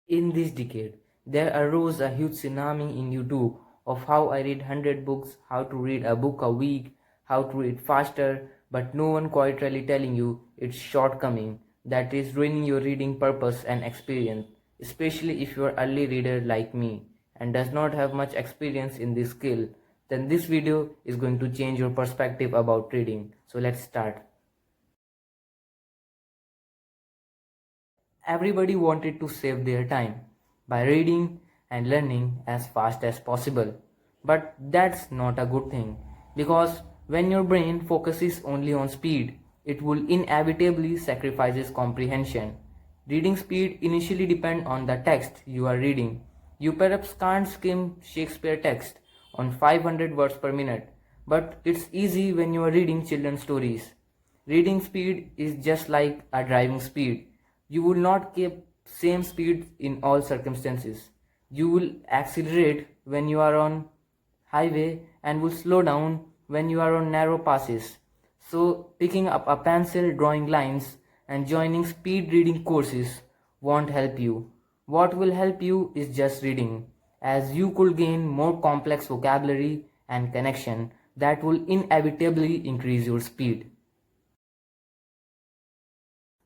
In this decade, there arose a huge tsunami in YouTube of how I read 100 books, how to read a book a week, how to read faster, but no one quite really telling you its shortcoming that is ruining your reading purpose and experience, especially if you are early reader like me and does not have much experience in this skill. Then this video is going to change your perspective about reading. So let's start. Everybody wanted to save their time by reading and learning as fast as possible. But that's not a good thing because when your brain focuses only on speed, it will inevitably sacrifices comprehension. Reading speed initially depends on the text you are reading. You perhaps can't skim Shakespeare text on 500 words per minute, but it's easy when you are reading children's stories. Reading speed is just like a driving speed. You will not keep same speed in all circumstances. You will accelerate when you are on highway and will slow down when you are on narrow passes. So picking up a pencil, drawing lines and joining speed reading courses won't help you. What will help you is just reading, as you could gain more complex vocabulary and connection that will inevitably increase your speed.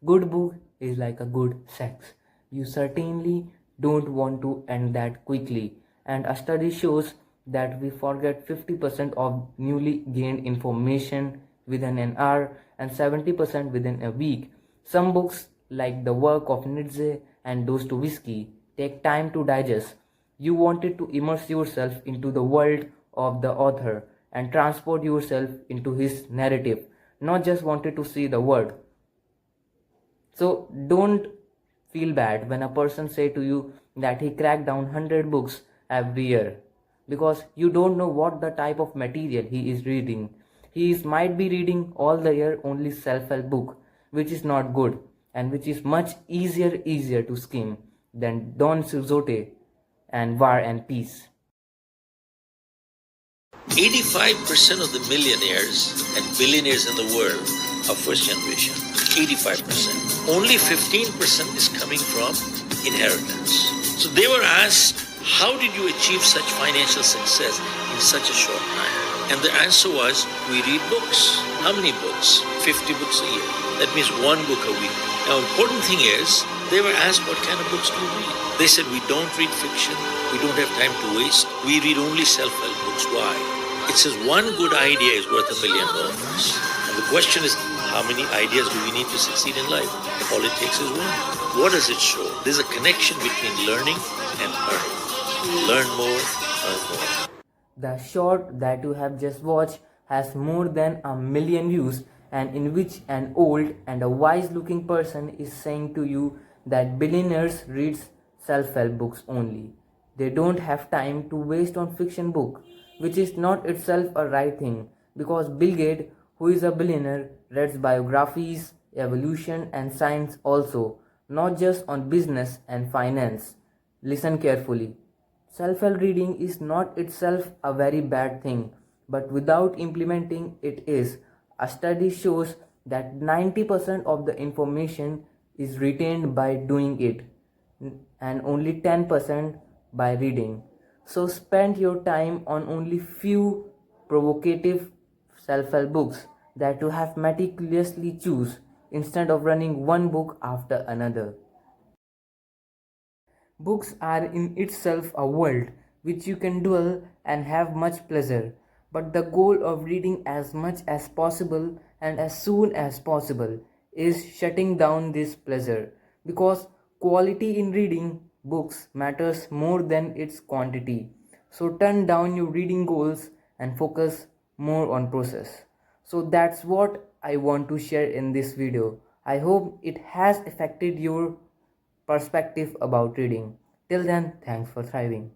Good book is like a good sex. You certainly don't want to end that quickly. And a study shows that we forget 50% of newly gained information within an hour and 70% within a week. Some books, like the work of Nietzsche and Dostoevsky, take time to digest. You wanted to immerse yourself into the world of the author and transport yourself into his narrative, not just wanted to see the word. So don't feel bad when a person say to you that he cracked down 100 books every year because you don't know what the type of material he is reading. Might be reading all the year only self-help book, which is not good and which is much easier to skim than Don Quixote and War and Peace. 85% of the millionaires and billionaires in the world are first generation. 85%. Only 15% is coming from inheritance. So they were asked, how did you achieve such financial success in such a short time? And the answer was, we read books. How many books? 50 books a year. That means one book a week. Now, important thing is, they were asked, what kind of books do you read? They said, we don't read fiction. We don't have time to waste. We read only self-help books. Why? It says one good idea is worth $1 million. And the question is, how many ideas do we need to succeed in life? All it takes is one. What does it show? There's a connection between learning and earning. Learn more, earn more. The short that you have just watched has more than 1 million views, and in which an old and a wise looking person is saying to you that billionaires read self-help books only. They don't have time to waste on fiction book, which is not itself a right thing, because Bill Gates, who is a billionaire, reads biographies, evolution and science also, not just on business and finance. Listen carefully. Self-help reading is not itself a very bad thing, but without implementing it is. A study shows that 90% of the information is retained by doing it and only 10% by reading. So spend your time on only few provocative self-help books that you have meticulously choose instead of running one book after another. Books are in itself a world which you can dwell and have much pleasure, but the goal of reading as much as possible and as soon as possible is shutting down this pleasure, because quality in reading books matters more than its quantity. So turn down your reading goals and focus more on process. So that's what I want to share in this video. I hope it has affected your perspective about reading. Till then, thanks for thriving.